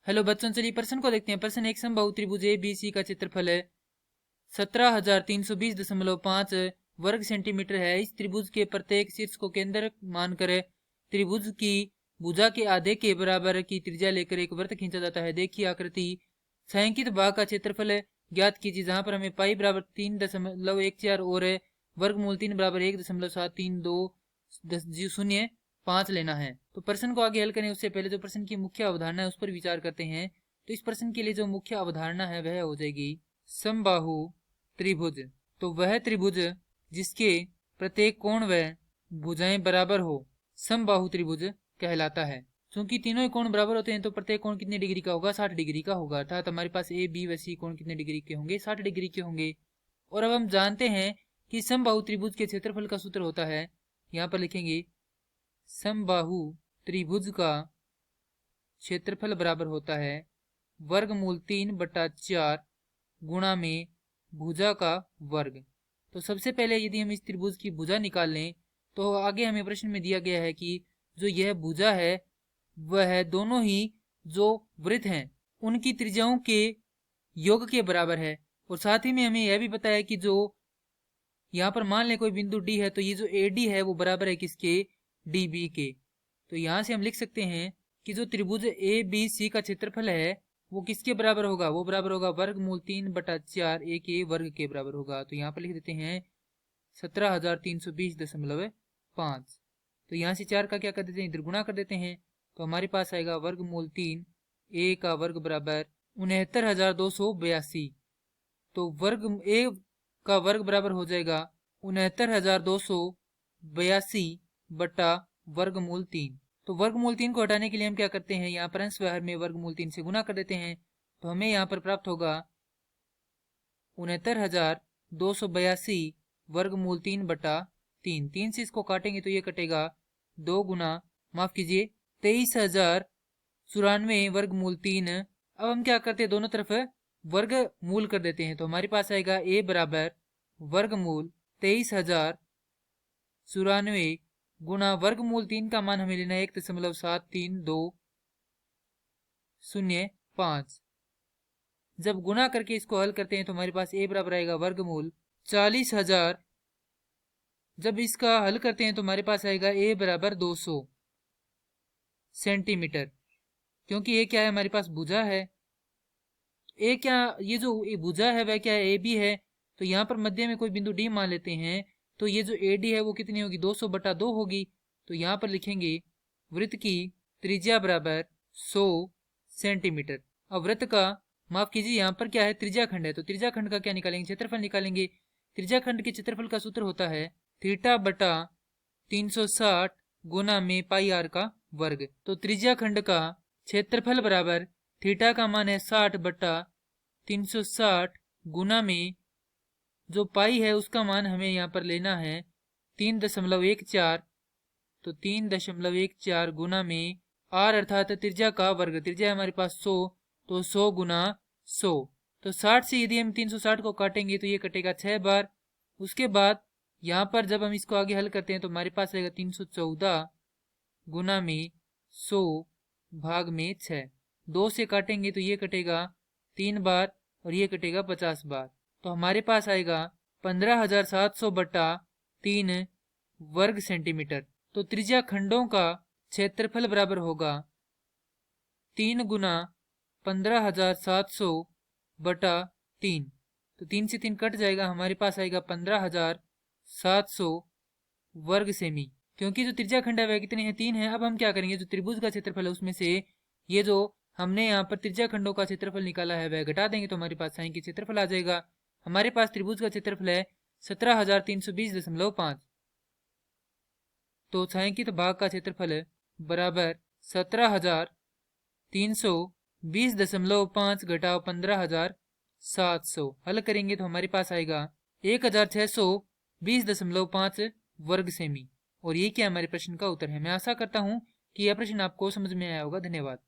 Hello बच्चों, चलिए प्रश्न को देखते हैं। प्रश्न एक, समबाहु त्रिभुज ए बी सी का क्षेत्रफल है 17,320.5 वर्ग सेंटीमीटर है। इस त्रिभुज के प्रत्येक शीर्ष को केंद्र मानकर त्रिभुज की भुजा के आधे के बराबर की त्रिज्या लेकर एक वृत्त खींचा जाता है। देखिए आकृति। छायांकित भाग का क्षेत्रफल ज्ञात कीजिए, जहां पर हमें पाई बराबर 3.14 और वर्गमूल 3 बराबर 1.732005 लेना है। तो प्रश्न को आगे हल करें उससे पहले जो प्रश्न की मुख्य अवधारणा है उस पर विचार करते हैं। तो इस प्रश्न के लिए जो मुख्य अवधारणा है वह हो जाएगी समबाहु त्रिभुज। तो वह त्रिभुज जिसके प्रत्येक कोण व भुजाएं बराबर हो समबाहु त्रिभुज कहलाता है। क्योंकि तीनों ही कोण बराबर होते हैं तो प्रत्येक कोण कितने डिग्री का होगा? 60 डिग्री का होगा। अर्थात हमारे पास ए बी व सी कोण कितने डिग्री के होंगे? 60 डिग्री के होंगे। और अब हम जानते हैं कि समबाहु त्रिभुज के क्षेत्रफल का सूत्र होता है, यहाँ पर लिखेंगे समबाहु त्रिभुज का क्षेत्रफल बराबर होता है वर्गमूल 3/4 गुणा में भुजा का वर्ग। तो सबसे पहले यदि हम इस त्रिभुज की भुजा निकाल लें तो आगे हमें प्रश्न में दिया गया है कि जो यह भुजा है वह दोनों ही जो वृत्त हैं उनकी त्रिज्याओं के योग के बराबर है। और साथ ही में हमें यह भी पता है कि जो यहाँ पर मान लें कोई बिंदु डी है तो ये जो ए डी है वो बराबर है किसके? डी बी के। तो यहाँ से हम लिख सकते हैं कि जो त्रिभुज ए बी सी का क्षेत्रफल है वो किसके बराबर होगा? वो बराबर होगा वर्गमूल 3/4 ए के वर्ग के बराबर होगा। तो यहाँ पर लिख देते हैं 17,320.5। तो यहाँ से 4 का क्या कर देते हैं? इधर गुणा कर देते हैं। तो हमारे पास आएगा वर्गमूल 3 ए का वर्ग बराबर 69,282। तो वर्ग ए का वर्ग बराबर हो जाएगा 69,282 बटा वर्गमूल 3। तो वर्गमूल 3 को हटाने के लिए हम क्या करते हैं? यहाँ पर अंश व्यवहार में वर्गमूल 3 से गुना कर देते हैं। तो हमें यहाँ पर प्राप्त होगा 69,282 वर्गमूल 3/3। 3 से इसको काटेंगे तो ये कटेगा 2 गुना माफ कीजिए 23,094 वर्गमूल 3। अब हम क्या करते हैं? दोनों तरफ वर्गमूल कर देते हैं। तो हमारे पास आएगा a बराबर वर्गमूल 23,094 गुना वर्गमूल 3 का मान हमें लेना है 1.73205। जब गुना करके इसको हल करते हैं तो हमारे पास a बराबर आएगा वर्गमूल 40,000। जब इसका हल करते हैं तो हमारे पास आएगा a बराबर 200 सेंटीमीटर। क्योंकि ये क्या है? हमारे पास भुजा है। ए क्या, ये जो भुजा है वह क्या है? ए बी है। तो यहाँ पर मध्य में कोई बिंदु डी मान लेते हैं तो ये जो ए डी है वो कितनी होगी? 200/2 होगी। तो यहाँ पर लिखेंगे वृत्त की त्रिज्या बराबर 100 सेंटीमीटर। अब वृत्त का माफ कीजिए यहाँ पर क्या है? त्रिज्याखंड है। तो त्रिज्याखंड का क्या निकालेंगे? क्षेत्रफल निकालेंगे। त्रिज्याखंड के क्षेत्रफल का सूत्र होता है θ/360 गुना में पाई आर का वर्ग। तो त्रिज्याखंड का क्षेत्रफल बराबर थीटा का मान है 60/360 गुना में जो पाई है उसका मान हमें यहाँ पर लेना है 3.14। तो 3.14 गुना में आर अर्थात त्रिज्या का वर्ग। त्रिज्या हमारे पास 100, तो 100 गुना 100। तो 60 से यदि हम 360 को काटेंगे तो ये कटेगा 6 बार। उसके बाद यहाँ पर जब हम इसको आगे हल करते हैं तो हमारे पास आएगा 314 गुना में 100 भाग में 6। 2 से काटेंगे तो ये कटेगा 3 बार और ये कटेगा 50 बार। तो हमारे पास आएगा 15,700/3 वर्ग सेंटीमीटर। तो त्रिज्या खंडों का क्षेत्रफल बराबर होगा 3 गुना 15,700/3। तो 3 से 3 कट जाएगा, हमारे पास आएगा 15,700 वर्ग सेमी। क्योंकि जो त्रिज्या खंड है वह कितने हैं? 3 है। अब हम क्या करेंगे? जो त्रिभुज का क्षेत्रफल है उसमें से ये जो हमने यहाँ पर त्रिज्या खंडों का क्षेत्रफल निकाला है वह घटा देंगे तो हमारे पास साइन की क्षेत्रफल आ जाएगा। हमारे पास त्रिभुज का क्षेत्रफल है 17,320.5। तो छायांकित भाग का क्षेत्रफल बराबर 17,320.5 घटाव 15,700। हल करेंगे तो हमारे पास आएगा 1,620.5 वर्ग सेमी। और ये क्या हमारे प्रश्न का उत्तर है। मैं आशा करता हूँ कि यह प्रश्न आपको समझ में आया होगा। धन्यवाद।